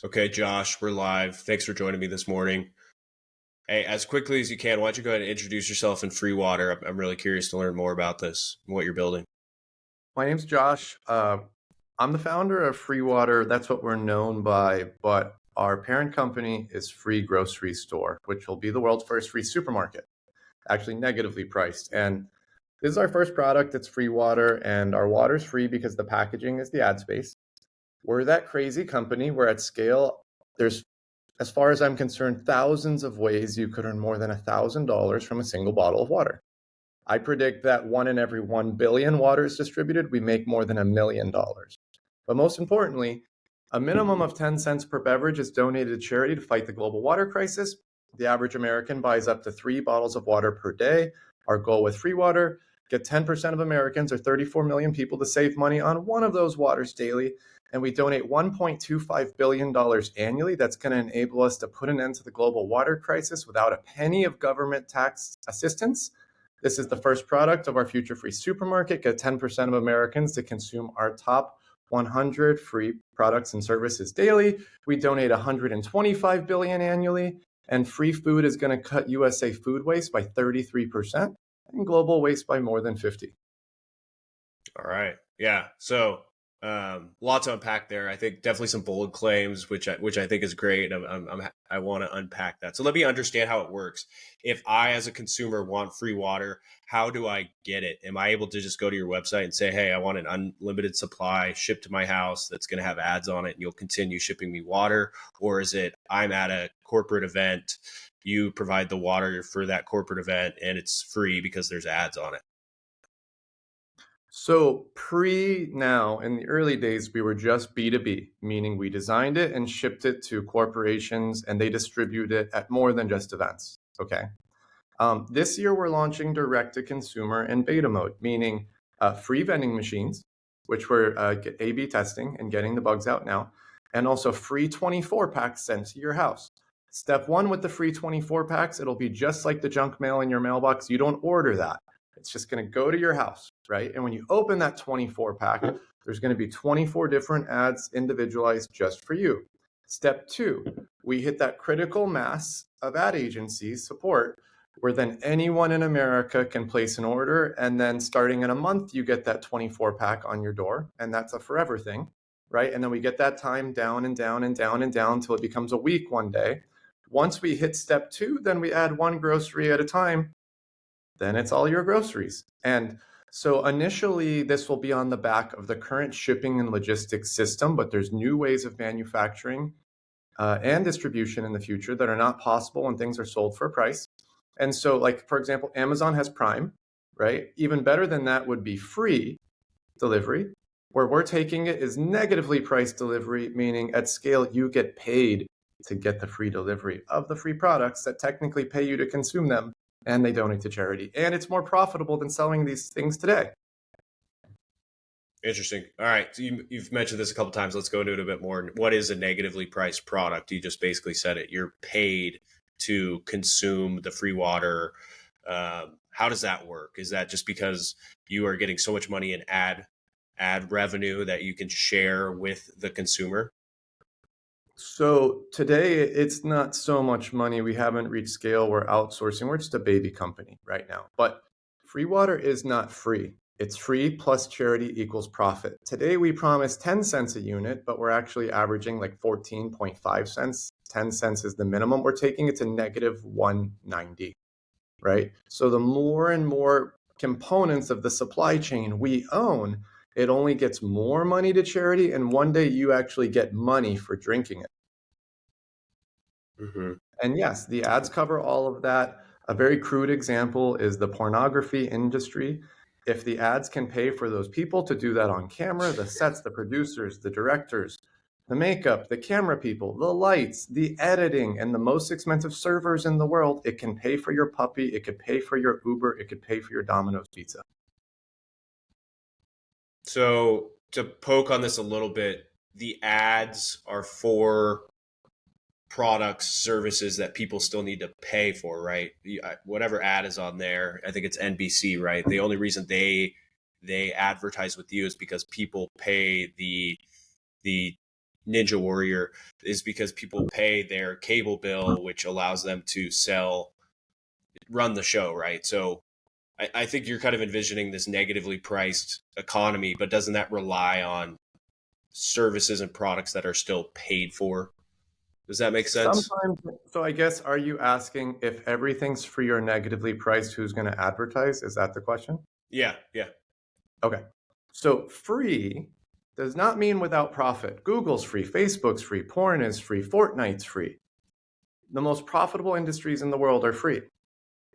Okay, Josh, we're live. Thanks for joining me this morning. Hey, as quickly as you can, why don't you go ahead and introduce yourself in FreeWater? I'm really curious to learn more about this and what you're building. My name's Josh. I'm the founder of FreeWater. That's what we're known by. But our parent company is Free Grocery Store, which will be the world's first free supermarket, actually negatively priced. And this is our first product. It's FreeWater, and our water's free because the packaging is the ad space. We're that crazy company where at scale, there's, as far as I'm concerned, thousands of ways you could earn more than $1,000 from a single bottle of water. I predict that 1 in every 1 billion water is distributed, we make more than $1 million. But most importantly, a minimum of 10 cents per beverage is donated to charity to fight the global water crisis. The average American buys up to 3 bottles of water per day. Our goal with FreeWater, get 10% of Americans or 34 million people to save money on one of those waters daily. And we donate $1.25 billion annually. That's going to enable us to put an end to the global water crisis without a penny of government tax assistance. This is the first product of our future free supermarket. Get 10% of Americans to consume our top 100 free products and services daily. We donate $125 billion annually, and free food is going to cut USA food waste by 33% and global waste by more than 50. All right. Yeah. So, lots to unpack there. I think definitely some bold claims, which I think is great. I want to unpack that. So let me understand how it works. If I, as a consumer, want free water, how do I get it? Am I able to just go to your website and say, "Hey, I want an unlimited supply shipped to my house that's going to have ads on it, and you'll continue shipping me water"? Or is it I'm at a corporate event, you provide the water for that corporate event, and it's free because there's ads on it? So now, in the early days, we were just B2B, meaning we designed it and shipped it to corporations and they distribute it at more than just events. Okay. This year, we're launching direct to consumer in beta mode, meaning free vending machines, which we're A/B testing and getting the bugs out now, and also free 24 packs sent to your house. Step one with the free 24 packs, it'll be just like the junk mail in your mailbox. You don't order that. It's just going to go to your house, right? And when you open that 24 pack, there's going to be 24 different ads individualized just for you. Step two, we hit that critical mass of ad agencies support where then anyone in America can place an order. And then starting in a month, you get that 24 pack on your door. And that's a forever thing, right? And then we get that time down and down and down and down until it becomes a week one day. Once we hit step two, then we add one grocery at a time. Then it's all your groceries. And so initially, this will be on the back of the current shipping and logistics system, but there's new ways of manufacturing and distribution in the future that are not possible when things are sold for a price. And so, like, for example, Amazon has Prime, right? Even better than that would be free delivery. Where we're taking it is negatively priced delivery, meaning at scale, you get paid to get the free delivery of the free products that technically pay you to consume them, and they donate to charity. And it's more profitable than selling these things today. Interesting. All right. So you've mentioned this a couple times. Let's go into it a bit more. What is a negatively priced product? You just basically said it. You're paid to consume the free water. How does that work? Is that just because you are getting so much money in ad revenue that you can share with the consumer? So today, it's not so much money. We haven't reached scale. We're outsourcing. We're just a baby company right now. But free water is not free. It's free plus charity equals profit. Today, we promise 10 cents a unit, but we're actually averaging like 14.5 cents. 10 cents is the minimum. We're taking it to negative 190, right? So the more and more components of the supply chain we own, it only gets more money to charity. And one day you actually get money for drinking it. Mm-hmm. And yes, the ads cover all of that. A very crude example is the pornography industry. If the ads can pay for those people to do that on camera, the sets, the producers, the directors, the makeup, the camera people, the lights, the editing, and the most expensive servers in the world, it can pay for your puppy, it could pay for your Uber, it could pay for your Domino's pizza. So to poke on this a little bit, the ads are for products, services that people still need to pay for, right? Whatever ad is on there, I think it's NBC, right? The only reason they advertise with you is because people pay the Ninja Warrior is because people pay their cable bill, which allows them to run the show, right? So I think you're kind of envisioning this negatively priced economy, but doesn't that rely on services and products that are still paid for? Does that make sense? Sometimes, so I guess, are you asking if everything's free or negatively priced, who's going to advertise? Is that the question? Yeah, yeah. Okay. So free does not mean without profit. Google's free, Facebook's free, porn is free, Fortnite's free. The most profitable industries in the world are free.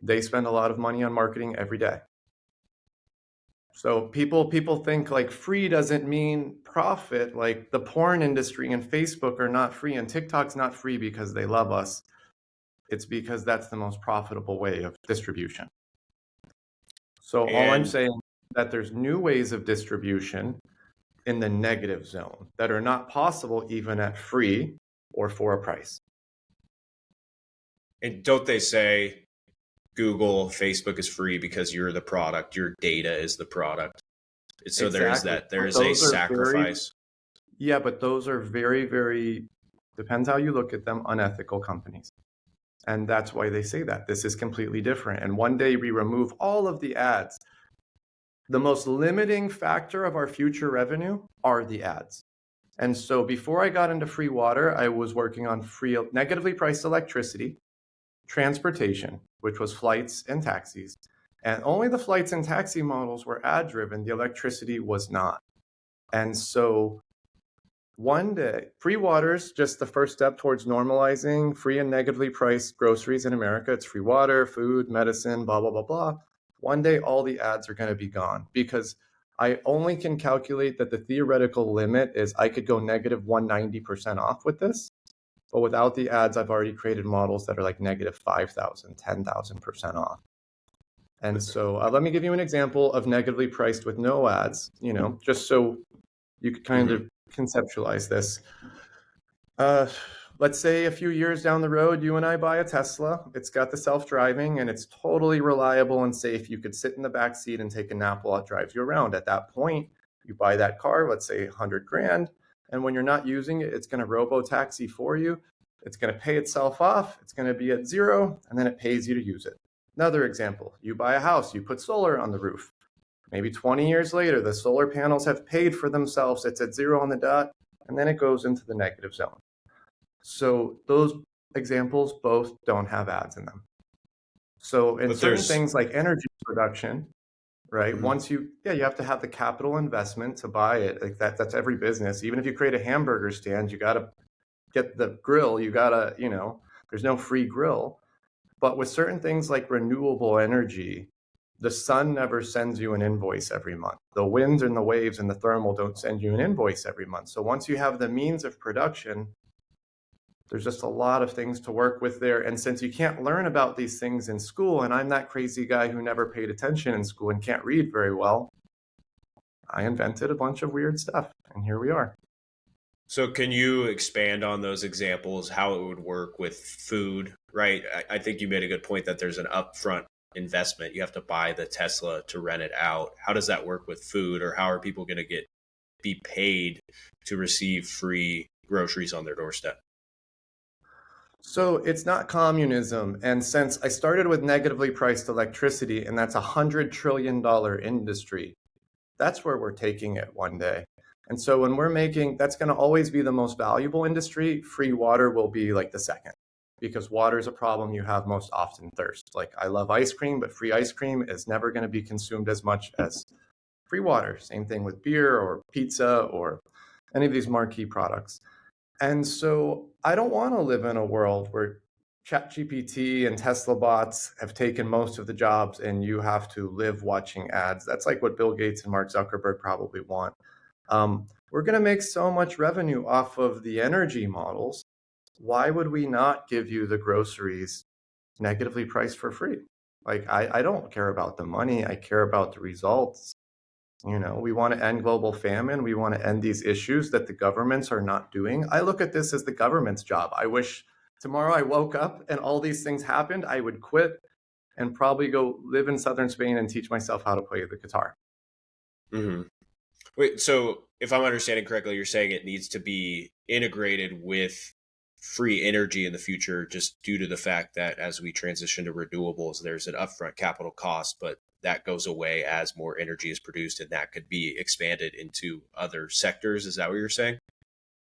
They spend a lot of money on marketing every day. So people think like free doesn't mean profit. Like the porn industry and Facebook are not free and TikTok's not free because they love us. It's because that's the most profitable way of distribution. So all I'm And saying is that there's new ways of distribution in the negative zone that are not possible even at free or for a price. and don't they say Google, Facebook is free because you're the product, your data is the product. So Exactly. there But is a those are very, sacrifice. yeah, but those are very, very, depends how you look at them, unethical companies. And that's why they say that. This is completely different. And one day we remove all of the ads. The most limiting factor of our future revenue are the ads. And so before I got into FreeWater, I was working on free negatively priced electricity, transportation, which was flights and taxis. And only the flights and taxi models were ad driven. The electricity was not. And so one day, FreeWater's just the first step towards normalizing free and negatively priced groceries in America. It's free water, food, medicine, blah, blah, blah, blah. One day, all the ads are going to be gone because I only can calculate that the theoretical limit is I could go negative 190% off with this. But without the ads, I've already created models that are like negative 5,000, 10,000% off. And so let me give you an example of negatively priced with no ads, just so you could kind of conceptualize this. Let's say a few years down the road, you and I buy a Tesla. It's got the self-driving and it's totally reliable and safe. You could sit in the back seat and take a nap while it drives you around. At that point, you buy that car, let's say 100 grand. And when you're not using it, it's going to robo-taxi for you. It's going to pay itself off. It's going to be at zero, and then it pays you to use it. Another example, you buy a house, you put solar on the roof. Maybe 20 years later, the solar panels have paid for themselves. It's at zero on the dot, and then it goes into the negative zone. So those examples both don't have ads in them. So in certain things like energy production, right? Once you have to have the capital investment to buy it. Like that's every business. Even if you create a hamburger stand, you got to get the grill. You got to, there's no free grill. But with certain things like renewable energy, the sun never sends you an invoice every month. The winds and the waves and the thermal don't send you an invoice every month. So once you have the means of production, there's just a lot of things to work with there. And since you can't learn about these things in school, and I'm that crazy guy who never paid attention in school and can't read very well, I invented a bunch of weird stuff. And here we are. So can you expand on those examples, how it would work with food, right? I think you made a good point that there's an upfront investment. You have to buy the Tesla to rent it out. How does that work with food, or how are people going to be paid to receive free groceries on their doorstep? So it's not communism. And since I started with negatively priced electricity, and that's $100 trillion industry, that's where we're taking it one day. And so when we're making, that's going to always be the most valuable industry. Free water will be like the second, because water is a problem you have most often, thirst. Like I love ice cream, but free ice cream is never going to be consumed as much as free water. Same thing with beer or pizza or any of these marquee products. And so I don't want to live in a world where ChatGPT and Tesla bots have taken most of the jobs and you have to live watching ads. That's like what Bill Gates and Mark Zuckerberg probably want. We're going to make so much revenue off of the energy models. Why would we not give you the groceries negatively priced for free? Like, I don't care about the money. I care about the results. We want to end global famine. We want to end these issues that the governments are not doing. I look at this as the government's job. I wish tomorrow I woke up and all these things happened. I would quit and probably go live in southern Spain and teach myself how to play the guitar. Mm-hmm. Wait, so if I'm understanding correctly, you're saying it needs to be integrated with free energy in the future, just due to the fact that as we transition to renewables, there's an upfront capital cost, but that goes away as more energy is produced, and that could be expanded into other sectors. Is that what you're saying?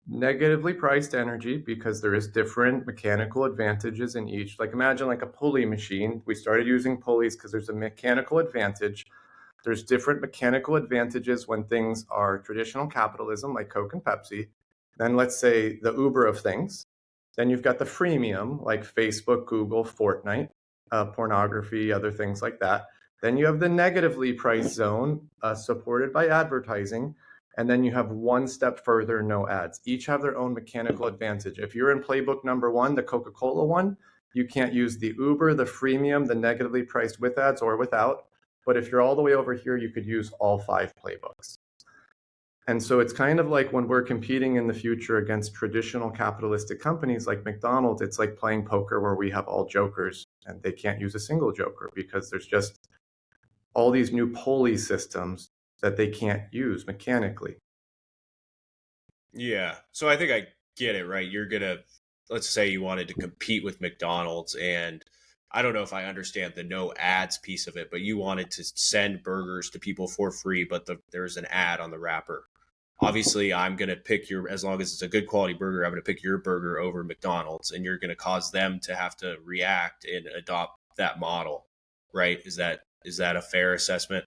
Negatively priced energy, because there is different mechanical advantages in each. Like imagine like a pulley machine. We started using pulleys because there's a mechanical advantage. There's different mechanical advantages when things are traditional capitalism, like Coke and Pepsi. Then let's say the Uber of things. Then you've got the freemium, like Facebook, Google, Fortnite, pornography, other things like that. Then you have the negatively priced zone, supported by advertising. And then you have one step further, no ads. Each have their own mechanical advantage. If you're in playbook number one, the Coca-Cola one, you can't use the Uber, the freemium, the negatively priced with ads or without. But if you're all the way over here, you could use all 5 playbooks. And so it's kind of like when we're competing in the future against traditional capitalistic companies like McDonald's, it's like playing poker where we have all jokers and they can't use a single joker because there's just all these new pulley systems that they can't use mechanically. Yeah. So I think I get it, right? You're going to, let's say you wanted to compete with McDonald's, and I don't know if I understand the no ads piece of it, but you wanted to send burgers to people for free, but there's an ad on the wrapper. Obviously, I'm going to pick as long as it's a good quality burger, I'm going to pick your burger over McDonald's, and you're going to cause them to have to react and adopt that model, right? Is that a fair assessment?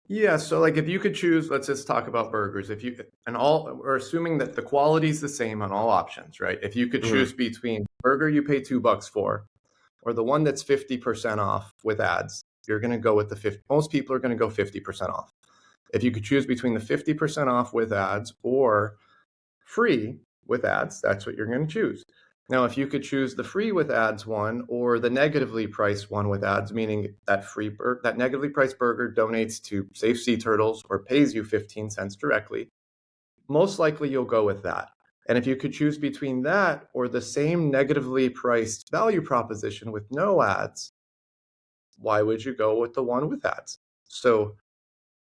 Yeah, so like if you could choose, let's just talk about burgers. If you and all, we're assuming that the quality is the same on all options, right? If you could Mm-hmm. choose between burger you pay $2 for, or the one that's 50% off with ads, you're going to go with the 50. Most people are going to go 50% off. If you could choose between the 50% off with ads or free with ads, that's what you're going to choose. Now, if you could choose the free with ads one or the negatively priced one with ads, meaning that that negatively priced burger donates to Safe Sea Turtles or pays you 15 cents directly, most likely you'll go with that. And if you could choose between that or the same negatively priced value proposition with no ads, why would you go with the one with ads? So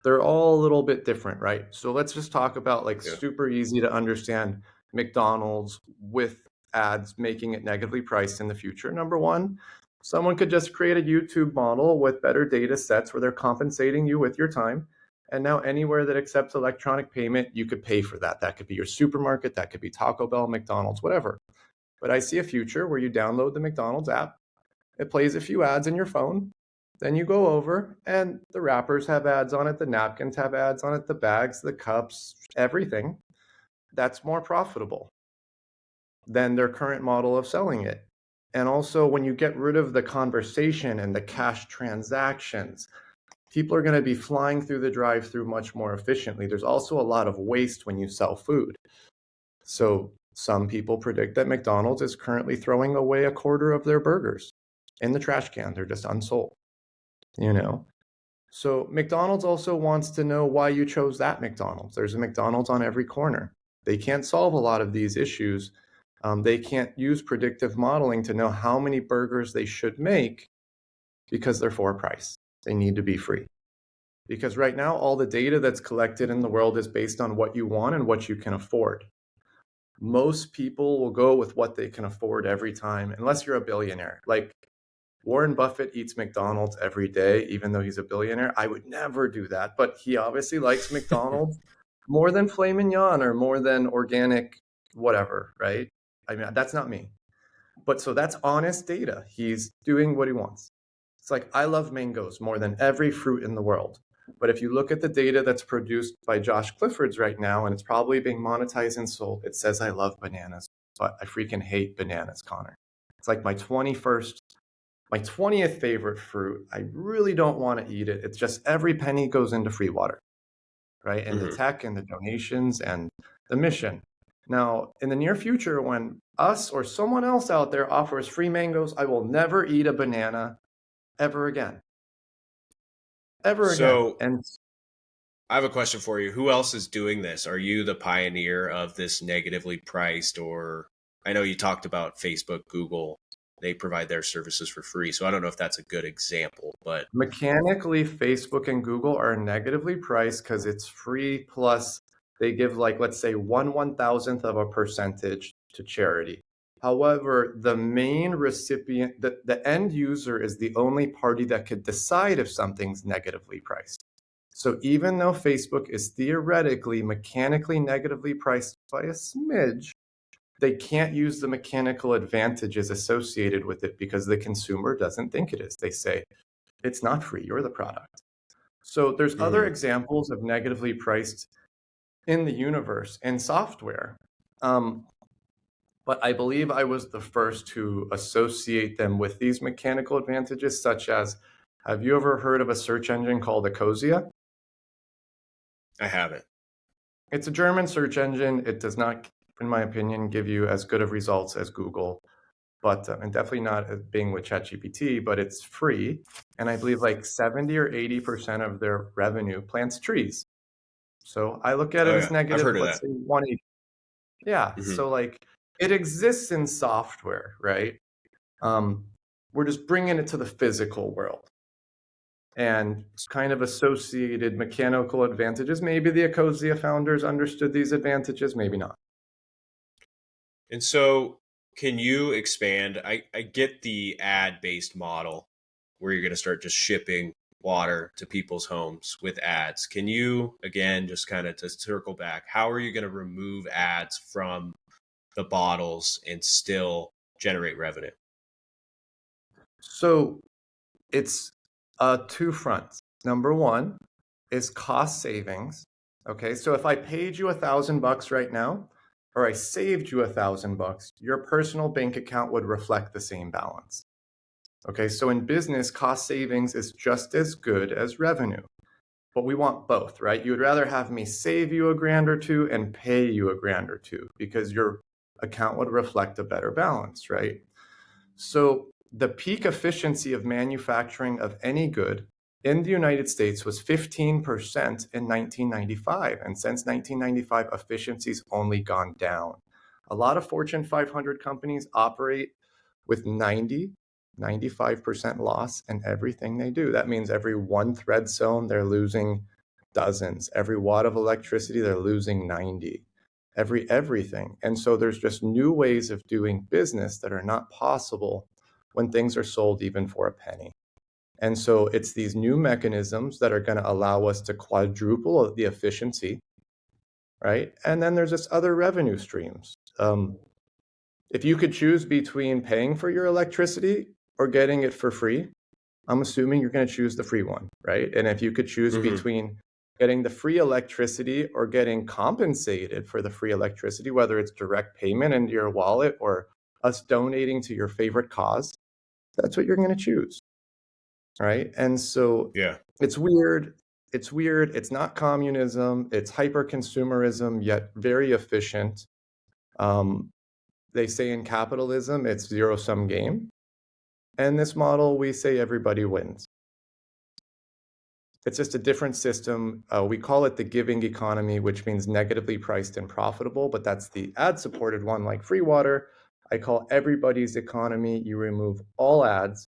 they're all a little bit different, right? So let's just talk about like Yeah. super easy to understand McDonald's with ads making it negatively priced in the future. Number one, someone could just create a YouTube model with better data sets where they're compensating you with your time. And now anywhere that accepts electronic payment, you could pay for that. That could be your supermarket, that could be Taco Bell, McDonald's, whatever. But I see a future where you download the McDonald's app, it plays a few ads in your phone. Then you go over and the wrappers have ads on it, the napkins have ads on it, the bags, the cups, everything. That's more profitable than their current model of selling it. And also, when you get rid of the conversation and the cash transactions, people are going to be flying through the drive through much more efficiently. There's also a lot of waste when you sell food. So, some people predict that McDonald's is currently throwing away a quarter of their burgers in the trash can. They're just unsold, you know? So McDonald's also wants to know why you chose that McDonald's. There's a McDonald's on every corner. They can't solve a lot of these issues. They can't use predictive modeling to know how many burgers they should make because they're for price. They need to be free. Because right now, all the data that's collected in the world is based on what you want and what you can afford. Most people will go with what they can afford every time, unless you're a billionaire. Like Warren Buffett eats McDonald's every day, even though he's a billionaire. I would never do that, but he obviously likes McDonald's more than filet mignon or more than organic, whatever, right? I mean, that's not me. But so that's honest data. He's doing what he wants. It's like, I love mangoes more than every fruit in the world. But if you look at the data that's produced by Josh Cliffords right now, and it's probably being monetized and sold, it says I love bananas, but I freaking hate bananas, Connor. It's like my 20th favorite fruit. I really don't want to eat it. It's just every penny goes into FreeWater, right? And the Mm-hmm. tech and the donations and the mission. Now, in the near future, when us or someone else out there offers free mangoes, I will never eat a banana ever again. Ever again. So And I have a question for you. Who else is doing this? Are you the pioneer of this negatively priced, or I know you talked about Facebook, Google, they provide their services for free. So I don't know if that's a good example, but mechanically, Facebook and Google are negatively priced because it's free plus They give like, let's say, 1/1000th of a percentage to charity. However, the main recipient, the end user is the only party that could decide if something's negatively priced. So even though Facebook is theoretically mechanically negatively priced by a smidge, they can't use the mechanical advantages associated with it because the consumer doesn't think it is. They say, it's not free, you're the product. So there's other Mm, examples of negatively priced in the universe in software. But I believe I was the first to associate them with these mechanical advantages, such as, have you ever heard of a search engine called Ecosia? I haven't. It's a German search engine. It does not, in my opinion, give you as good of results as Google, but and definitely not as being with ChatGPT, but it's free. And I believe like 70 or 80% of their revenue plants trees. So I look at it Oh as yeah, I've negative, heard of let's that. say 180. Yeah. Hmm. So like it exists in software, right? Um, we're just bringing it to the physical world and kind of associated mechanical advantages. Maybe the Ecosia founders understood these advantages, maybe not. And so, can you expand? I get the ad based model where you're going to start just shipping water to people's homes with ads. Can you, again, just kind of to circle back, how are you going to remove ads from the bottles and still generate revenue? So it's two fronts. Number one is cost savings. Okay, so if I paid you $1,000 right now, or I saved you $1,000, your personal bank account would reflect the same balance. Okay, so in business, cost savings is just as good as revenue, but we want both, right? You would rather have me save you $1,000 or two and pay you $1,000 or two because your account would reflect a better balance, right? So the peak efficiency of manufacturing of any good in the United States was 15% in 1995. And since 1995, efficiency's only gone down. A lot of Fortune 500 companies operate with 95% loss in everything they do. That means every one thread sewn, they're losing dozens. Every watt of electricity, they're losing 90. Everything. And so there's just new ways of doing business that are not possible when things are sold even for a penny. And so it's these new mechanisms that are going to allow us to quadruple the efficiency, right? And then there's this other revenue streams. If you could choose between paying for your electricity or getting it for free, I'm assuming you're going to choose the free one, right? And if you could choose Hmm. between getting the free electricity or getting compensated for the free electricity, whether it's direct payment into your wallet or us donating to your favorite cause, that's what you're going to choose, right? And so Yeah. it's weird. It's weird. It's not communism. It's hyper consumerism, yet very efficient. Um, they say in capitalism, it's zero sum game. And this model, we say everybody wins. It's just a different system. We call it the giving economy, which means negatively priced and profitable, but that's the ad-supported one like FreeWater. I call everybody's economy. You remove all ads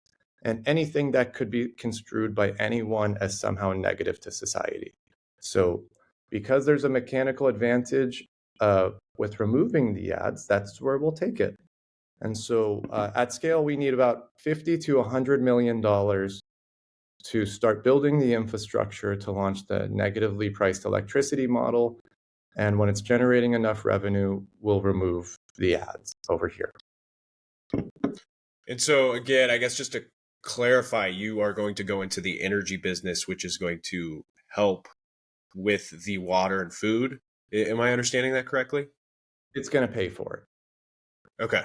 and anything that could be construed by anyone as somehow negative to society. So because there's a mechanical advantage with removing the ads, that's where we'll take it. And so at scale, we need about $50 to $100 million to start building the infrastructure to launch the negatively priced electricity model. And when it's generating enough revenue, we'll remove the ads over here. And so, again, I guess just to clarify, you are going to go into the energy business, which is going to help with the water and food. Am I understanding that correctly? It's going to pay for it. Okay.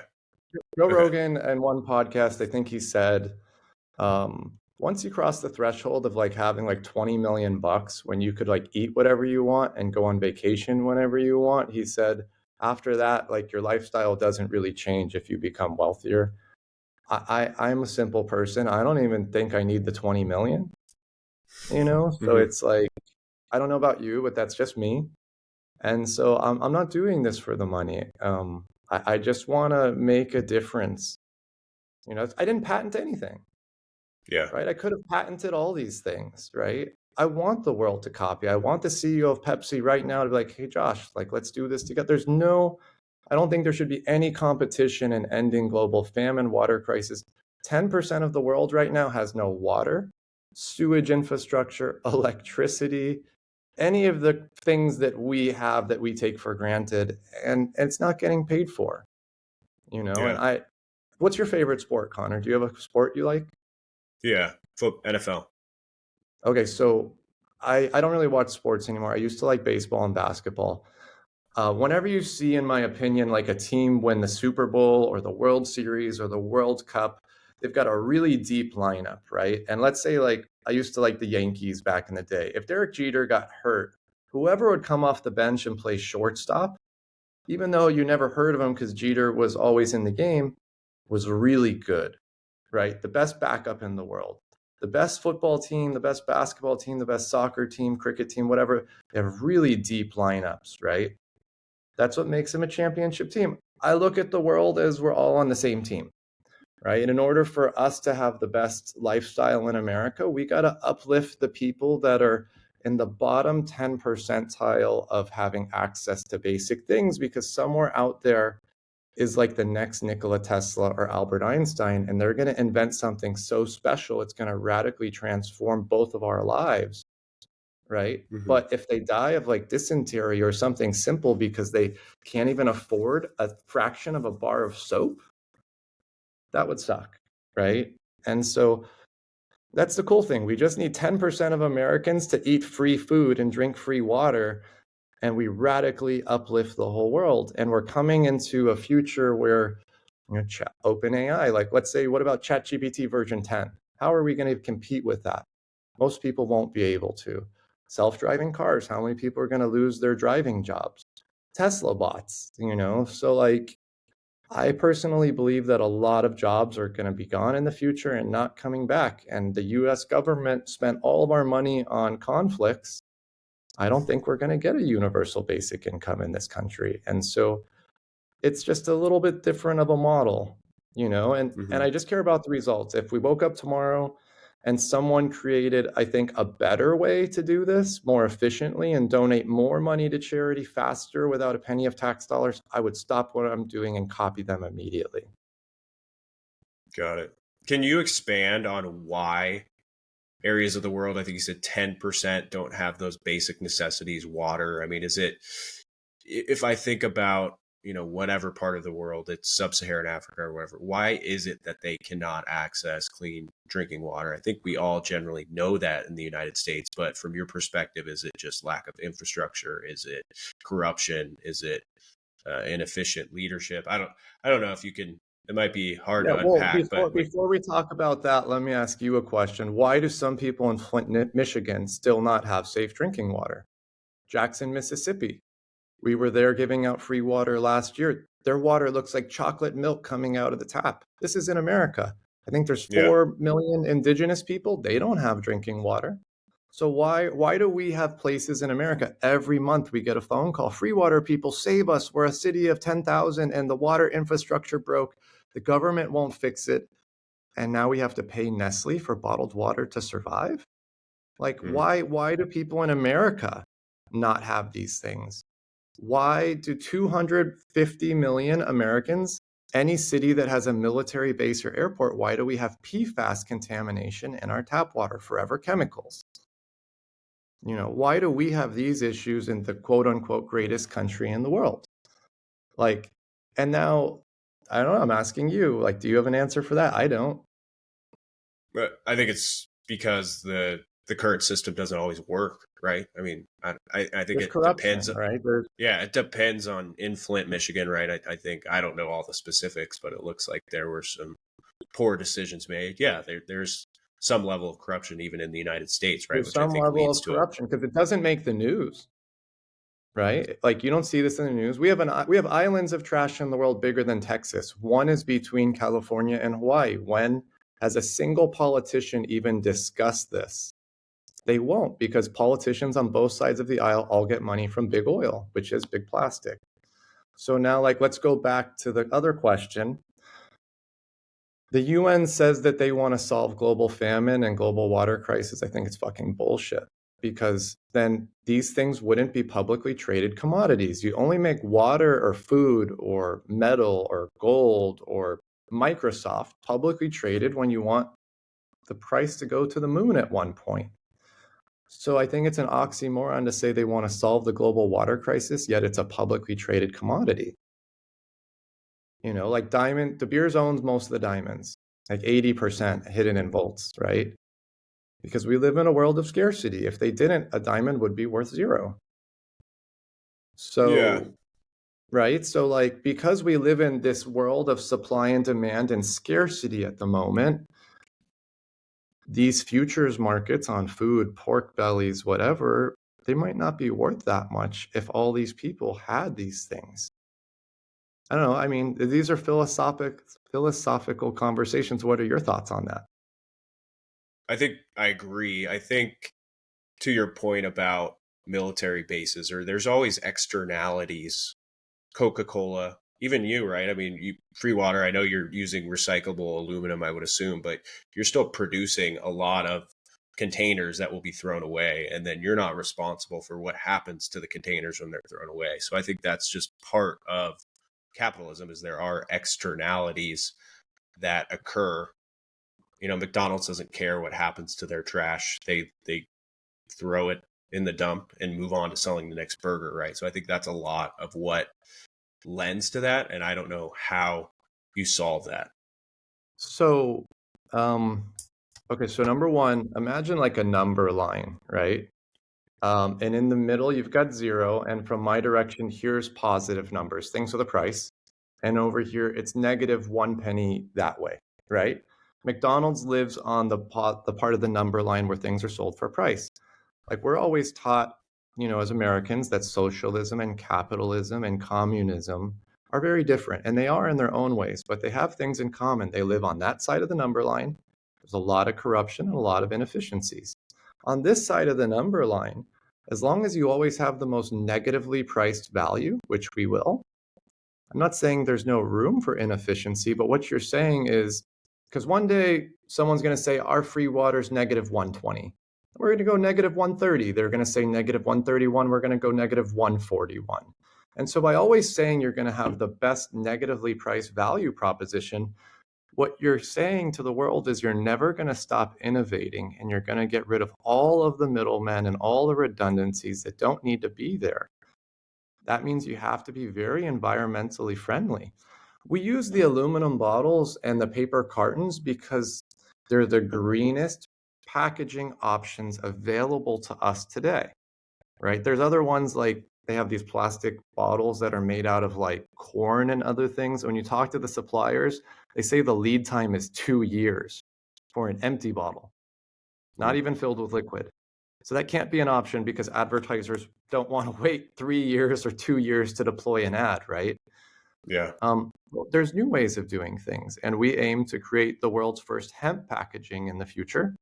Joe Okay. Rogan and one podcast, I think he said, once you cross the threshold of like having like 20 million bucks when you could like eat whatever you want and go on vacation whenever you want, he said, after that, like your lifestyle doesn't really change if you become wealthier. I'm a simple person. I don't even think I need the 20 million, you know? So Hmm. it's like, I don't know about you, but that's just me. And so I'm not doing this for the money. I just want to make a difference. You know, I didn't patent anything, Yeah. right? I could have patented all these things, right? I want the world to copy. I want the CEO of Pepsi right now to be like, hey, Josh, like, let's do this together. I don't think there should be any competition in ending global famine, water crisis. 10% of the world right now has no water, sewage infrastructure, electricity, any of the things that we have that we take for granted, and it's not getting paid for, you know? Yeah. What's your favorite sport, Connor? Do you have a sport you like? Yeah. NFL. Okay, so I don't really watch sports anymore. I used to like baseball and basketball. Whenever you see, in my opinion, like a team win the Super Bowl or the World Series or the World Cup, they've got a really deep lineup, right? And let's say, like, I used to like the Yankees back in the day. If Derek Jeter got hurt, whoever would come off the bench and play shortstop, even though you never heard of him because Jeter was always in the game, was really good, right? The best backup in the world. The best football team, the best basketball team, the best soccer team, cricket team, whatever, they have really deep lineups, right? That's what makes them a championship team. I look at the world as we're all on the same team, right? And in order for us to have the best lifestyle in America, we got to uplift the people that are in the bottom 10 percentile of having access to basic things, because somewhere out there is like the next Nikola Tesla or Albert Einstein, and they're going to invent something so special, it's going to radically transform both of our lives, right? Hmm. But if they die of like dysentery or something simple because they can't even afford a fraction of a bar of soap, that would suck, right? And so that's the cool thing. We just need 10% of Americans to eat free food and drink free water, and we radically uplift the whole world. And we're coming into a future where, open AI, like, let's say, what about ChatGPT version 10? How are we going to compete with that? Most people won't be able to. Self-driving cars, how many people are going to lose their driving jobs? Tesla bots, So like, I personally believe that a lot of jobs are going to be gone in the future and not coming back. And the US government spent all of our money on conflicts. I don't think we're going to get a universal basic income in this country. And so it's just a little bit different of a model, and Hmm. I just care about the results. If we woke up tomorrow and someone created, I think, a better way to do this more efficiently and donate more money to charity faster without a penny of tax dollars, I would stop what I'm doing and copy them immediately. Got it. Can you expand on why areas of the world, I think you said 10% don't have those basic necessities, water? I mean, is it, if I think about, whatever part of the world, it's sub-Saharan Africa or whatever, why is it that they cannot access clean drinking water? I think we all generally know that in the United States, but from your perspective, is it just lack of infrastructure? Is it corruption? Is it inefficient leadership? I don't know if you can, it might be hard Yeah, to well, unpack, before but like, before we talk about that, let me ask you a question. Why do some people in Flint, Michigan still not have safe drinking water? Jackson, Mississippi. We were there giving out free water last year. Their water looks like chocolate milk coming out of the tap. This is in America. I think there's yeah. 4 million indigenous people. They don't have drinking water. So why do we have places in America every month we get a phone call, free water people, save us. We're a city of 10,000 and the water infrastructure broke. The government won't fix it. And now we have to pay Nestle for bottled water to survive? Like, Mhm. why do people in America not have these things? Why do 250 million Americans, any city that has a military base or airport, why do we have PFAS contamination in our tap water, forever chemicals? Why do we have these issues in the quote unquote greatest country in the world? Like, and now, I don't know, I'm asking you, like, do you have an answer for that? I don't. But I think it's because the current system doesn't always work, right? I mean, I think There's it depends. corruption, right? There's Yeah, it depends on in Flint, Michigan, right? I think I don't know all the specifics, but it looks like there were some poor decisions made. Yeah, there's some level of corruption even in the United States, right? there's Which I some think level leads of to a corruption because it doesn't make the news, right? Like, you don't see this in the news. We have islands of trash in the world bigger than Texas. One is between California and Hawaii. When has a single politician even discussed this? They won't, because politicians on both sides of the aisle all get money from big oil, which is big plastic. So now, like, let's go back to the other question. The UN says that they want to solve global famine and global water crisis. I think it's fucking bullshit. because then these things wouldn't be publicly traded commodities. You only make water or food or metal or gold or Microsoft publicly traded when you want the price to go to the moon at one point. So I think it's an oxymoron to say they want to solve the global water crisis, yet it's a publicly traded commodity. Like De Beers owns most of the diamonds, like 80% hidden in vaults, right? Because we live in a world of scarcity. If they didn't, a diamond would be worth zero. Yeah. So, right? So, like, because we live in this world of supply and demand and scarcity at the moment, these futures markets on food, pork bellies, whatever, they might not be worth that much if all these people had these things. I don't know. I mean, these are philosophical conversations. What are your thoughts on that? I think I agree. I think to your point about military bases, or there's always externalities. Coca-Cola, even you, right? I mean, FreeWater, I know you're using recyclable aluminum, I would assume, but you're still producing a lot of containers that will be thrown away, and then you're not responsible for what happens to the containers when they're thrown away. So I think that's just part of capitalism, is there are externalities that occur. McDonald's doesn't care what happens to their trash. They throw it in the dump and move on to selling the next burger, right? So I think that's a lot of what lends to that, and I don't know how you solve that. So, okay, so number one, imagine like a number line, right? And in the middle, you've got zero, and from my direction, here's positive numbers, things with a price. And over here, it's negative 1 penny that way, right? McDonald's lives on the part of the number line where things are sold for a price. Like we're always taught, as Americans, that socialism and capitalism and communism are very different, and they are in their own ways, but they have things in common. They live on that side of the number line. There's a lot of corruption and a lot of inefficiencies. On this side of the number line, as long as you always have the most negatively priced value, which we will, I'm not saying there's no room for inefficiency, but what you're saying is, because one day someone's going to say our free water's negative 120. We're going to go negative 130. They're going to say negative 131. We're going to go negative 141. And so by always saying you're going to have the best negatively priced value proposition, what you're saying to the world is you're never going to stop innovating, and you're going to get rid of all of the middlemen and all the redundancies that don't need to be there. That means you have to be very environmentally friendly. We use the aluminum bottles and the paper cartons because they're the greenest packaging options available to us today, right? There's other ones like they have these plastic bottles that are made out of like corn and other things. When you talk to the suppliers, they say the lead time is 2 years for an empty bottle, not even filled with liquid. So that can't be an option because advertisers don't want to wait 3 years or 2 years to deploy an ad, right? Yeah. Well, there's new ways of doing things, and we aim to create the world's first hemp packaging in the future,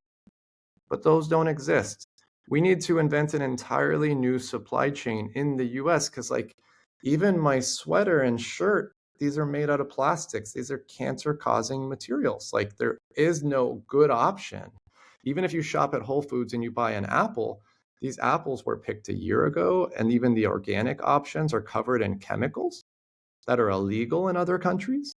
but those don't exist. We need to invent an entirely new supply chain in the US because, like, even my sweater and shirt, these are made out of plastics. These are cancer-causing materials. Like, there is no good option. Even if you shop at Whole Foods and you buy an apple, these apples were picked a year ago, and even the organic options are covered in chemicals that are illegal in other countries.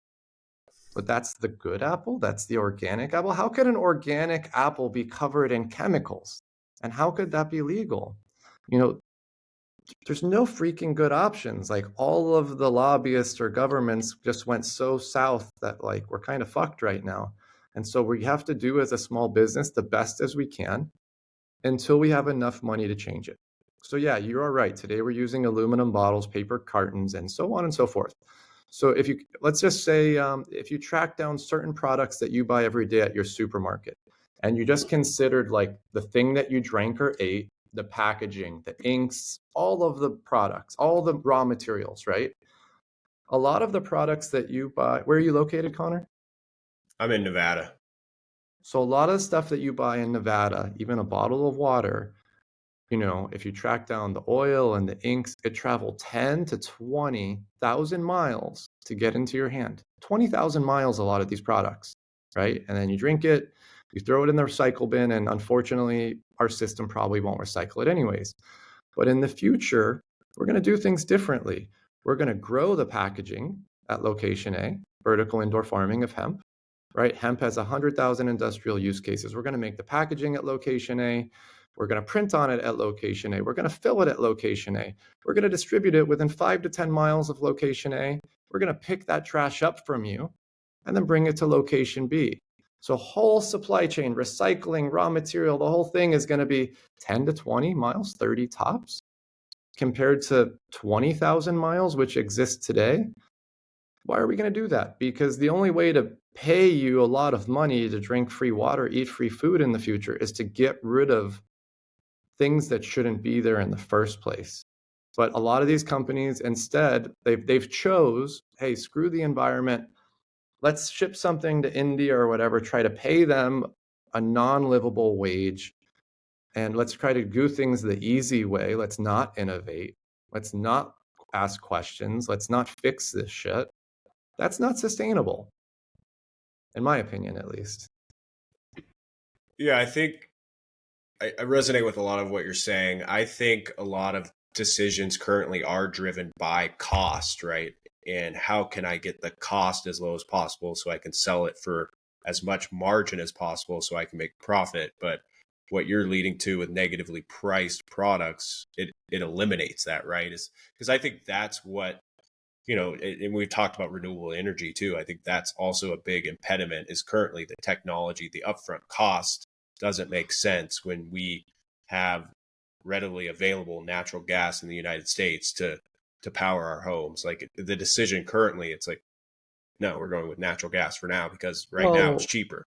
But that's the good apple. That's the organic apple. How could an organic apple be covered in chemicals? And how could that be legal? You know, there's no freaking good options. Like all of the lobbyists or governments just went so south that like we're kind of fucked right now. And so we have to do as a small business the best as we can until we have enough money to change it. So yeah, you are right. Today we're using aluminum bottles, paper cartons, and so on and so forth. So if you, let's just say, if you track down certain products that you buy every day at your supermarket, and you just considered like the thing that you drank or ate, the packaging, the inks, all of the products, all the raw materials, right? A lot of the products that you buy, where are you located, Connor? I'm in Nevada. So a lot of stuff that you buy in Nevada, even a bottle of water, if you track down the oil and the inks, it traveled 10 to 20,000 miles to get into your hand. 20,000 miles, a lot of these products, right? And then you drink it, You throw it in the recycle bin, and unfortunately, our system probably won't recycle it anyways. But in the future, we're going to do things differently. We're going to grow the packaging at location A, vertical indoor farming of hemp, right? Hemp has 100,000 industrial use cases. We're going to make the packaging at location A. We're going to print on it at location A. We're going to fill it at location A. We're going to distribute it within 5 to 10 miles of location A. We're going to pick that trash up from you and then bring it to location B. So whole supply chain, recycling, raw material, the whole thing is going to be 10 to 20 miles, 30 tops, compared to 20,000 miles, which exists today. Why are we going to do that? Because the only way to pay you a lot of money to drink free water, eat free food in the future is to get rid of things that shouldn't be there in the first place. But a lot of these companies, instead, they've chose, hey, screw the environment. Let's ship something to India or whatever, try to pay them a non-livable wage, and let's try to do things the easy way. Let's not innovate. Let's not ask questions. Let's not fix this shit. That's not sustainable, in my opinion, at least. Yeah, I think I resonate with a lot of what you're saying. I think a lot of decisions currently are driven by cost, right? And how can I get the cost as low as possible so I can sell it for as much margin as possible so I can make profit. But what you're leading to with negatively priced products, it eliminates that, right? Is because I think that's what, and we've talked about renewable energy too. I think that's also a big impediment is currently the technology, the upfront cost doesn't make sense when we have readily available natural gas in the United States to power our homes. Like the decision currently, it's like, no, we're going with natural gas for now because right now it's Well, cheaper.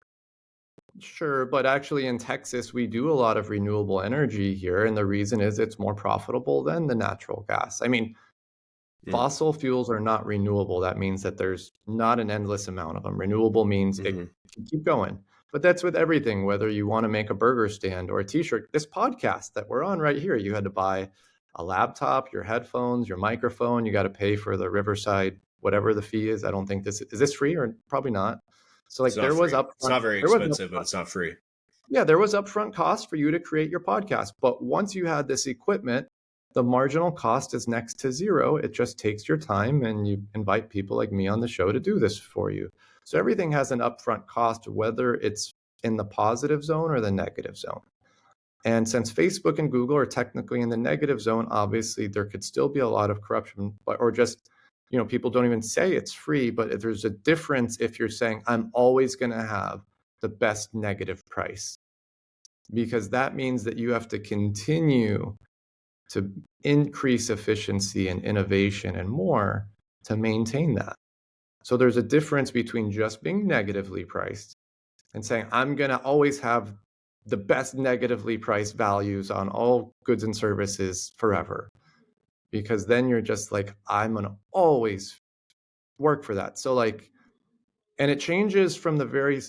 sure, but actually in Texas, we do a lot of renewable energy here, and the reason is it's more profitable than the natural gas. I mean, Mm. fossil fuels are not renewable. That means that there's not an endless amount of them. Renewable means it Mm-hmm. can keep going. But that's with everything, whether you want to make a burger stand or a t-shirt. This podcast that we're on right here, you had to buy a laptop, your headphones, your microphone. You got to pay for the Riverside, whatever the fee is. I don't think this is this free or probably not. So It's like not free. It's not very there was expensive, but upfront it's not free. yeah, there was upfront cost for you to create your podcast. But once you had this equipment, the marginal cost is next to zero. It just takes your time and you invite people like me on the show to do this for you. So everything has an upfront cost, whether it's in the positive zone or the negative zone. And since Facebook and Google are technically in the negative zone, obviously there could still be a lot of corruption, or just, people don't even say it's free, but there's a difference if you're saying, I'm always going to have the best negative price, because that means that you have to continue to increase efficiency and innovation and more to maintain that. So there's a difference between just being negatively priced and saying, I'm going to always have the best negatively priced values on all goods and services forever. Because then you're just like, I'm going to always work for that. So like, and it changes from the very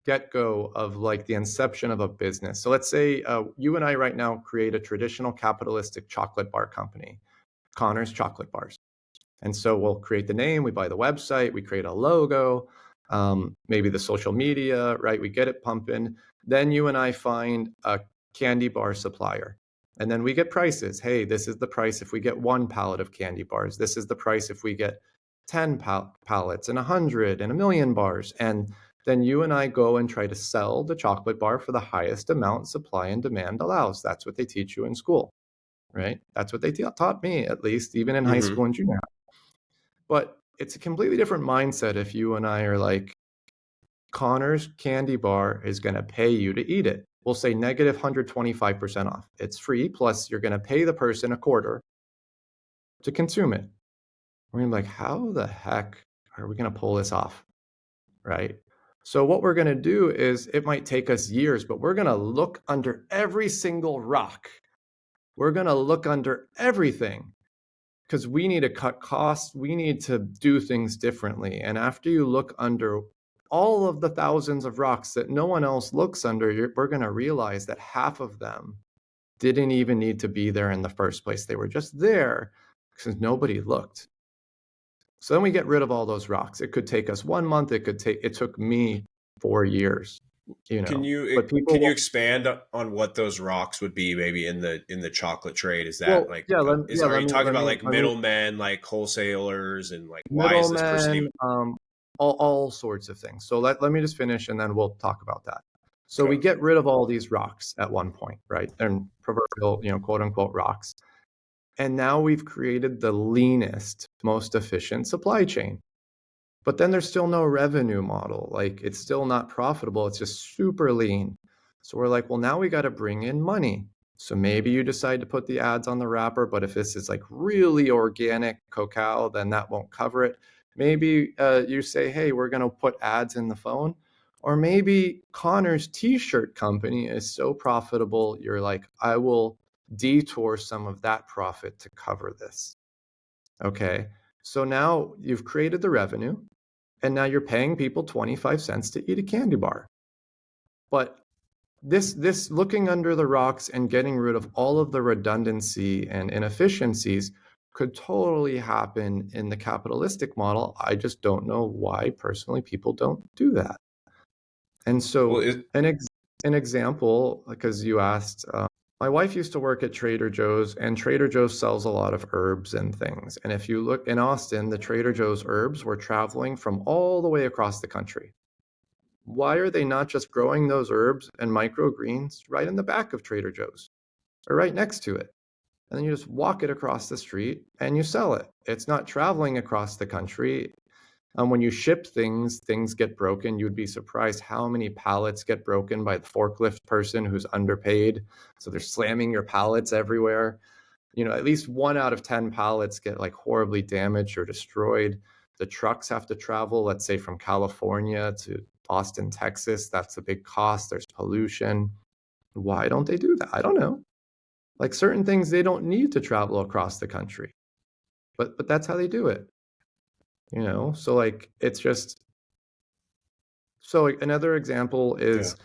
get-go of like the inception of a business. So let's say you and I right now create a traditional capitalistic chocolate bar company, Connor's Chocolate Bars. And so we'll create the name, we buy the website, we create a logo, maybe the social media, right? We get it pumping. Then you and I find a candy bar supplier. And then we get prices. Hey, this is the price if we get 1 pallet of candy bars. This is the price if we get 10 pallets and 100 and 1,000,000 bars. And then you and I go and try to sell the chocolate bar for the highest amount supply and demand allows. That's what they teach you in school, right? That's what they taught me, at least, even in high Mm-hmm. school and junior high. But it's a completely different mindset if you and I are like, Connor's candy bar is going to pay you to eat it. We'll say negative 125% off. It's free, plus you're going to pay the person a quarter to consume it. We're going to be like, how the heck are we going to pull this off? Right? So what we're going to do is, it might take us years, but we're going to look under every single rock. We're going to look under everything, because we need to cut costs. We need to do things differently. And after you look under all of the thousands of rocks that no one else looks under, we're going to realize that half of them didn't even need to be there in the first place. They were just there because nobody looked. So then we get rid of all those rocks. It could take us 1 month. It took me 4 years. you Can know. you But people can you won't. expand on what those rocks would be maybe in the chocolate trade? Is that Well, like yeah, is are let you me talking let about me like let me middlemen, like wholesalers, and like why is this person middlemen, even all sorts of things. So let me just finish and then we'll talk about that. So we okay? get rid of all these rocks at one point, right? And proverbial, quote unquote rocks. And now we've created the leanest, most efficient supply chain. But then there's still no revenue model. Like it's still not profitable. It's just super lean. So we're like, well, now we got to bring in money. So maybe you decide to put the ads on the wrapper, but if this is like really organic cacao, then that won't cover it. Maybe you say, hey, we're going to put ads in the phone. Or maybe Connor's t-shirt company is so profitable, you're like, I will detour some of that profit to cover this. Okay. So now you've created the revenue and now you're paying people 25 cents to eat a candy bar. But this looking under the rocks and getting rid of all of the redundancy and inefficiencies could totally happen in the capitalistic model. I just don't know why personally people don't do that. And Well, so an example, because you asked, my wife used to work at Trader Joe's, and Trader Joe's sells a lot of herbs and things. And if you look in Austin, the Trader Joe's herbs were traveling from all the way across the country. Why are they not just growing those herbs and microgreens right in the back of Trader Joe's or right next to it? And then you just walk it across the street and you sell it. It's not traveling across the country. When you ship things, things get broken. You'd be surprised how many pallets get broken by the forklift person who's underpaid. So they're slamming your pallets everywhere. At least 1 out of 10 pallets get like horribly damaged or destroyed. The trucks have to travel, let's say from California to Austin, Texas. That's a big cost. There's pollution. Why don't they do that? I don't know. Like certain things, they don't need to travel across the country, but that's how they do it. So like it's just so like another example yeah. is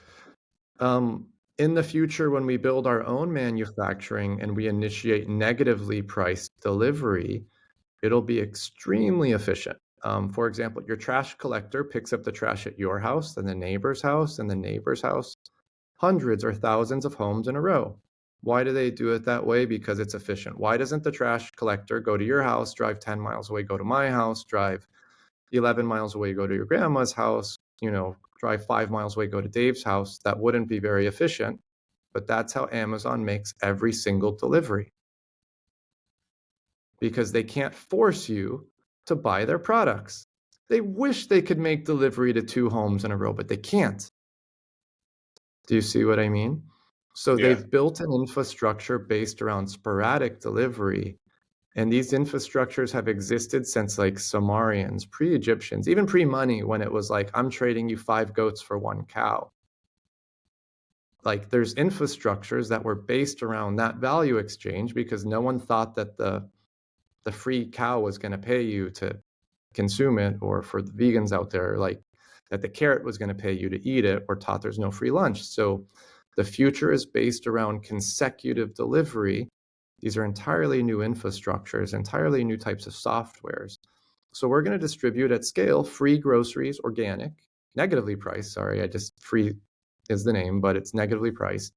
um, in the future when we build our own manufacturing and we initiate negatively priced delivery, it'll be extremely efficient. For example, your trash collector picks up the trash at your house, then the neighbor's house, and the neighbor's house, hundreds or thousands of homes in a row. Why do they do it that way? Because it's efficient. Why doesn't the trash collector go to your house, drive 10 miles away, go to my house, drive 11 miles away, go to your grandma's house, drive 5 miles away, go to Dave's house? That wouldn't be very efficient, but that's how Amazon makes every single delivery because they can't force you to buy their products. They wish they could make delivery to 2 homes in a row, but they can't. Do you see what I mean? So Yeah. they've built an infrastructure based around sporadic delivery. And these infrastructures have existed since like Sumerians, pre-Egyptians, even pre-money, when it was like, I'm trading you 5 goats for 1 cow. Like there's infrastructures that were based around that value exchange because no one thought that the free cow was going to pay you to consume it, or for the vegans out there, like that the carrot was going to pay you to eat it, or taught there's no free lunch. So the future is based around consecutive delivery. These are entirely new infrastructures, entirely new types of softwares. So we're going to distribute at scale free groceries, organic, negatively priced. Sorry, I just free is the name, but it's negatively priced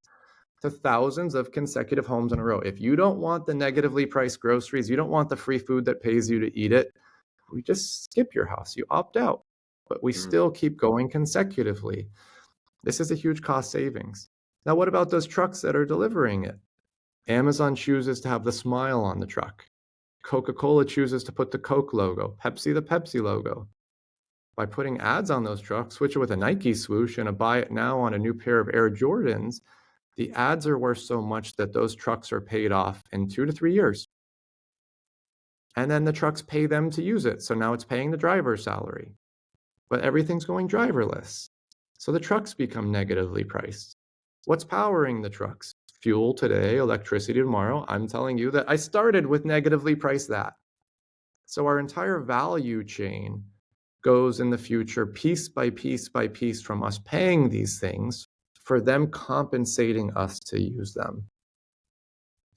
to thousands of consecutive homes in a row. If you don't want the negatively priced groceries, you don't want the free food that pays you to eat it, we just skip your house. You opt out, but we Mm. still keep going consecutively. This is a huge cost savings. Now, what about those trucks that are delivering it? Amazon chooses to have the smile on the truck. Coca-Cola chooses to put the Coke logo, Pepsi the Pepsi logo. By putting ads on those trucks, switch it with a Nike swoosh and a buy it now on a new pair of Air Jordans, the ads are worth so much that those trucks are paid off in 2 to 3 years. And then the trucks pay them to use it. So now it's paying the driver's salary, but everything's going driverless. So the trucks become negatively priced. What's powering the trucks? Fuel today, electricity tomorrow. I'm telling you that I started with negatively priced that. So our entire value chain goes in the future piece by piece by piece from us paying these things for them compensating us to use them.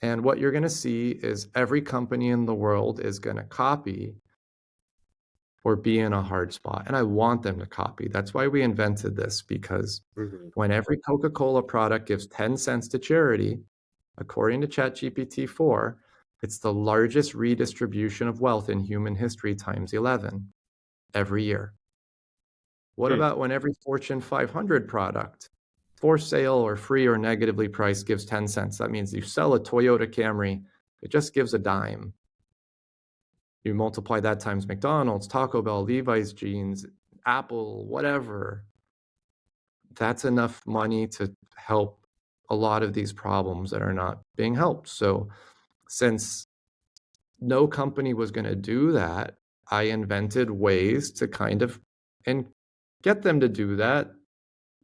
And what you're going to see is every company in the world is going to copy or be in a hard spot. And I want them to copy. That's why we invented this, because Mm-hmm. when every Coca-Cola product gives 10 cents to charity, according to ChatGPT 4, it's the largest redistribution of wealth in human history times 11 every year. What Hmm. about when every Fortune 500 product for sale or free or negatively priced gives 10 cents? That means you sell a Toyota Camry, it just gives a dime. You multiply that times McDonald's, Taco Bell, Levi's Jeans, Apple, whatever. That's enough money to help a lot of these problems that are not being helped. So since no company was going to do that, I invented ways to kind of and get them to do that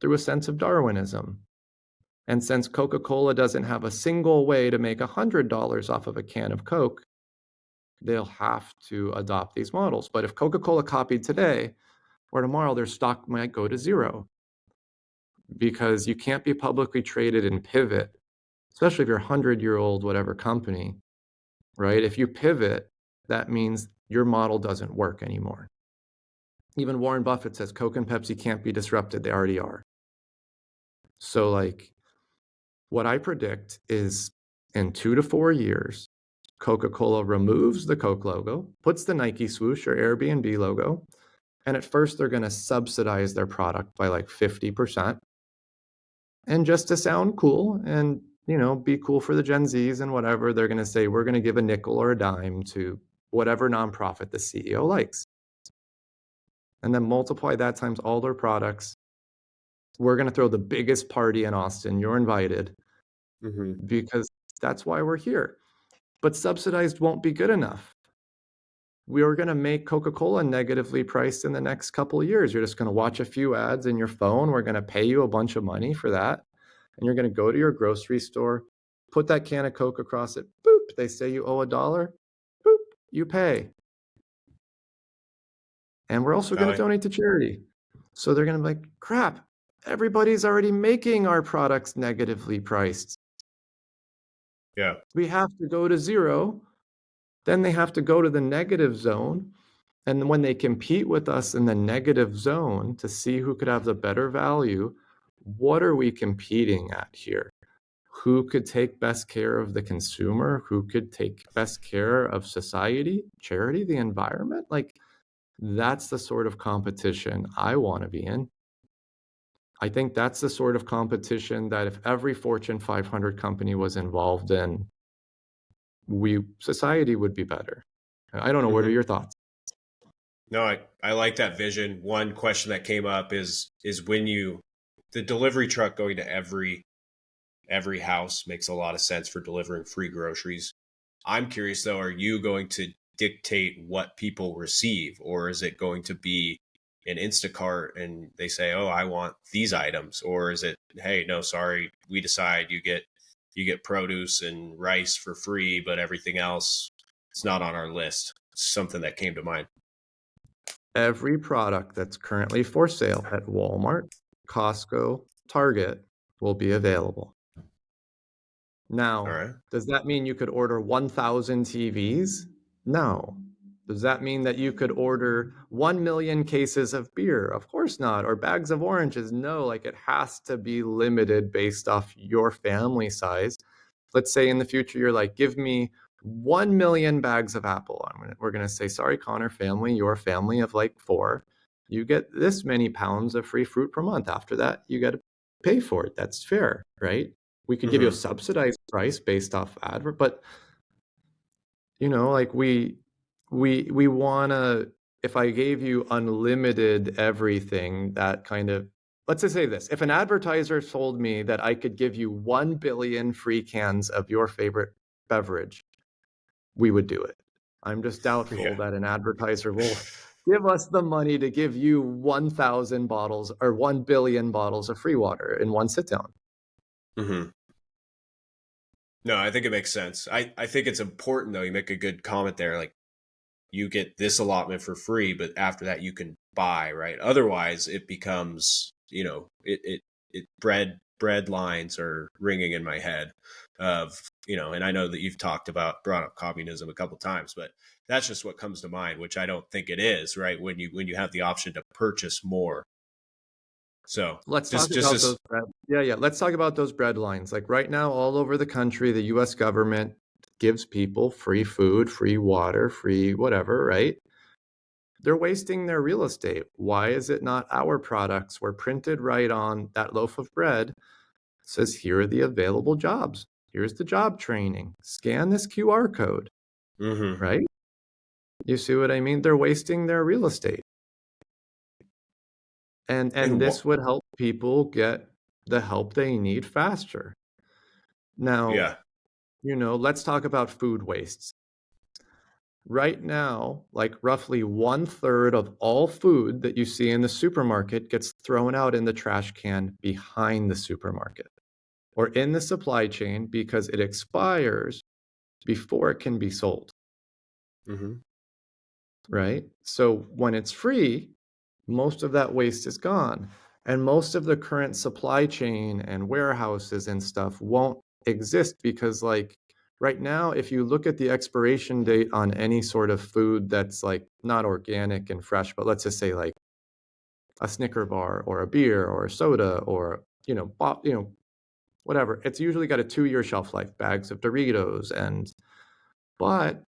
through a sense of Darwinism. And since Coca-Cola doesn't have a single way to make $100 off of a can of Coke, they'll have to adopt these models. But if Coca-Cola copied today or tomorrow, their stock might go to zero, because you can't be publicly traded and pivot, especially if you're a 100-year-old whatever company, right? If you pivot, that means your model doesn't work anymore. Even Warren Buffett says Coke and Pepsi can't be disrupted. They already are. So like, what I predict is in 2 to 4 years, Coca-Cola removes the Coke logo, puts the Nike swoosh or Airbnb logo, and at first they're going to subsidize their product by like 50%. And just to sound cool and, be cool for the Gen Zs and whatever, they're going to say, we're going to give a nickel or a dime to whatever nonprofit the CEO likes. And then multiply that times all their products. We're going to throw the biggest party in Austin. You're invited, Mm-hmm. because that's why we're here. But subsidized won't be good enough. We are going to make Coca-Cola negatively priced in the next couple of years. You're just going to watch a few ads in your phone. We're going to pay you a bunch of money for that. And you're going to go to your grocery store, put that can of Coke across it. Boop. They say you owe $1. Boop. You pay. And we're also going to donate to charity. So they're going to be like, crap, everybody's already making our products negatively priced. Yeah. We have to go to zero. Then they have to go to the negative zone. And when they compete with us in the negative zone to see who could have the better value, what are we competing at here? Who could take best care of the consumer? Who could take best care of society, charity, the environment? Like, that's the sort of competition I want to be in. I think that's the sort of competition that if every Fortune 500 company was involved in, society would be better. I don't know. What are Mm-hmm. your thoughts? No, I like that vision. One question that came up is when the delivery truck going to every house makes a lot of sense for delivering free groceries. I'm curious though, are you going to dictate what people receive, or is it going to be an Instacart and they say, "Oh, I want these items," or is it, "Hey, no, sorry, we decide you get produce and rice for free, but everything else it's not on our list." Something that came to mind. Every product that's currently for sale at Walmart, Costco, Target will be available. All Now, right. does that mean you could order 1,000 TVs? No. Does that mean that you could order 1 million cases of beer? Of course not. Or bags of oranges? No, like, it has to be limited based off your family size. Let's say in the future, you're like, give me 1 million bags of apple. We're going to say, sorry, Connor family, your family of like 4, you get this many pounds of free fruit per month. After that, you got to pay for it. That's fair, right? We could give you a Mm-hmm. subsidized price based off advert, but like, we want to, if I gave you unlimited everything, that kind of, let's just say this, if an advertiser told me that I could give you 1 billion free cans of your favorite beverage, we would do it. I'm just doubtful Yeah. that an advertiser will give us the money to give you 1,000 bottles or 1 billion bottles of FreeWater in one sit down. Mm-hmm. No, I think it makes sense. I think it's important though. You make a good comment there. Like, you get this allotment for free, but after that you can buy, right? Otherwise it becomes, it bread lines are ringing in my head of, and I know that you've brought up communism a couple times, but That's just what comes to mind, which I don't think it is, right? When you have the option to purchase more. So Let's talk just about as those bread. Yeah. Let's talk about those bread lines. Like right now, all over the country, the US government gives people free food, free water, free whatever, right? They're wasting their real estate. Why is it not our products were printed right on that loaf of bread? It says, here are the available jobs. Here's the job training. Scan this QR code, mm-hmm. right? You see what I mean? They're wasting their real estate. And And what? this would help people get the help they need faster. Now, Yeah. let's talk about food wastes. Right now, like roughly 1/3 of all food that you see in the supermarket gets thrown out in the trash can behind the supermarket or in the supply chain because it expires before it can be sold, Mm-hmm. right? So when it's free, most of that waste is gone. And most of the current supply chain and warehouses and stuff won't exist because, like, right now, if you look at the expiration date on any sort of food that's like not organic and fresh, but let's just say like a Snicker bar or a beer or a soda or, whatever, it's usually got a 2-year shelf life, bags of Doritos. But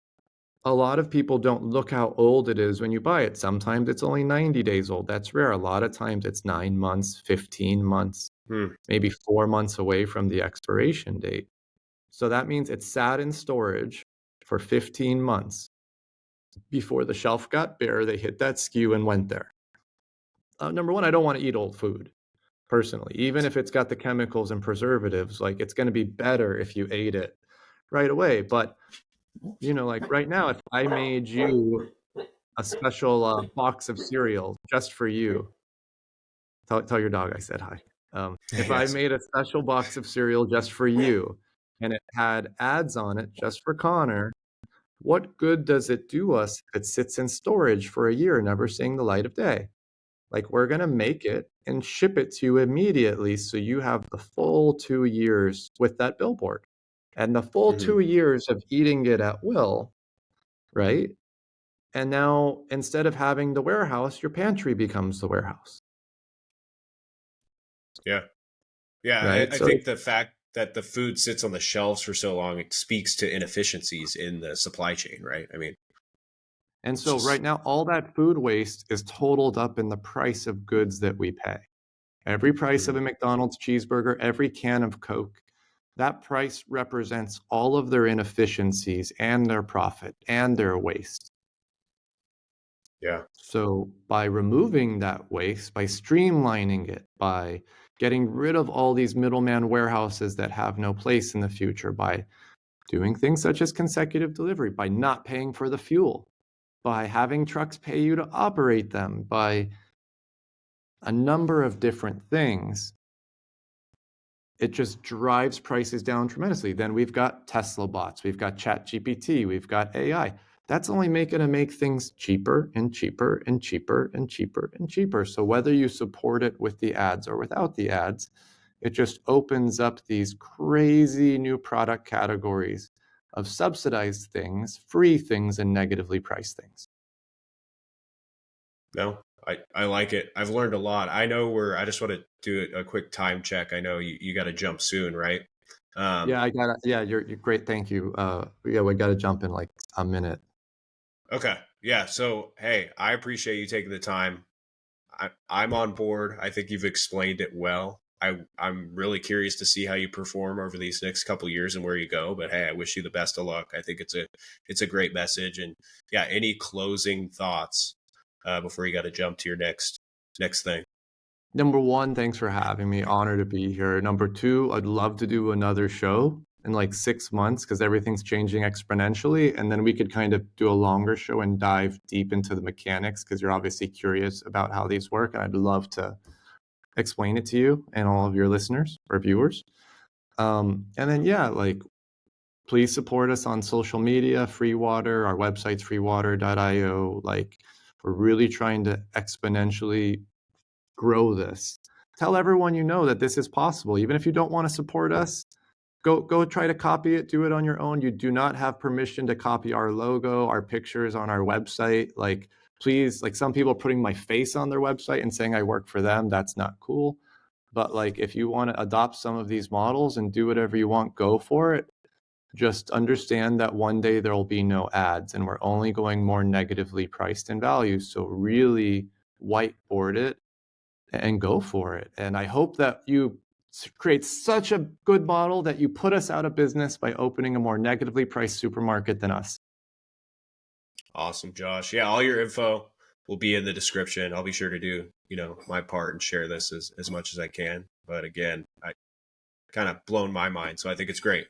a lot of people don't look how old it is when you buy it. Sometimes it's only 90 days old. That's rare. A lot of times it's 9 months, 15 months, Hmm. maybe 4 months away from the expiration date. So that means it sat in storage for 15 months before the shelf got bare. They hit that SKU and went there. Number one, I don't want to eat old food personally, even if it's got the chemicals and preservatives. Like, it's going to be better if you ate it right away. But, like right now, if I made you a special box of cereal just for you. Tell your dog I said hi. If I Yes. made a special box of cereal just for you and it had ads on it just for Connor, what good does it do us if it sits in storage for a year, never seeing the light of day? Like, we're going to make it and ship it to you immediately so you have the full 2 years with that billboard and the full Mm-hmm. 2 years of eating it at will, right? And now instead of having the warehouse, your pantry becomes the warehouse, Yeah. Yeah. right? I So, think the fact that the food sits on the shelves for so long, it speaks to inefficiencies in the supply chain, right? I mean, and it's so right just now, all that food waste is totaled up in the price of goods that we pay. Every price of mhm. a McDonald's cheeseburger, every can of Coke, that price represents all of their inefficiencies and their profit and their waste. Yeah. So by removing that waste, by streamlining it, by getting rid of all these middleman warehouses that have no place in the future, by doing things such as consecutive delivery, by not paying for the fuel, by having trucks pay you to operate them, by a number of different things, it just drives prices down tremendously. Then we've got Tesla bots, we've got Chat GPT, we've got AI. That's only going to make things cheaper and cheaper and cheaper and cheaper and cheaper. So whether you support it with the ads or without the ads, it just opens up these crazy new product categories of subsidized things, free things, and negatively priced things. No, I like it. I've learned a lot. I know I just want to do a quick time check. I know you got to jump soon, right? Um, Yeah, I got it. Yeah, you're great. Thank you. Yeah, we got to jump in like a minute. okay. Yeah. So, hey, I appreciate you taking the time. I'm on board. I think you've explained it well. I'm really curious to see how you perform over these next couple years and where you go. But hey, I wish you the best of luck. I think it's a great message. And yeah, any closing thoughts before you got to jump to your next thing? Number one, thanks for having me. Honor to be here. Number two, I'd love to do another show in like 6 months because everything's changing exponentially. And then we could kind of do a longer show and dive deep into the mechanics because you're obviously curious about how these work. And I'd love to explain it to you and all of your listeners or viewers. And then, yeah, like, please support us on social media, FreeWater. Our website's freewater.io. Like, we're really trying to exponentially grow this. Tell everyone you know that this is possible. Even if you don't want to support us, go try to copy it, do it on your own. You do not have permission to copy our logo, our pictures on our website. Like, please, like some people putting my face on their website and saying I work for them, that's not cool. But like, if you want to adopt some of these models and do whatever you want, go for it. Just understand that one day there will be no ads and we're only going more negatively priced in value. So really whiteboard it and go for it. And I hope that you create such a good model that you put us out of business by opening a more negatively priced supermarket than us. Awesome, Josh. Yeah, all your info will be in the description. I'll be sure to do, my part and share this as much as I can. But again, I kind of blown my mind. So I think it's great.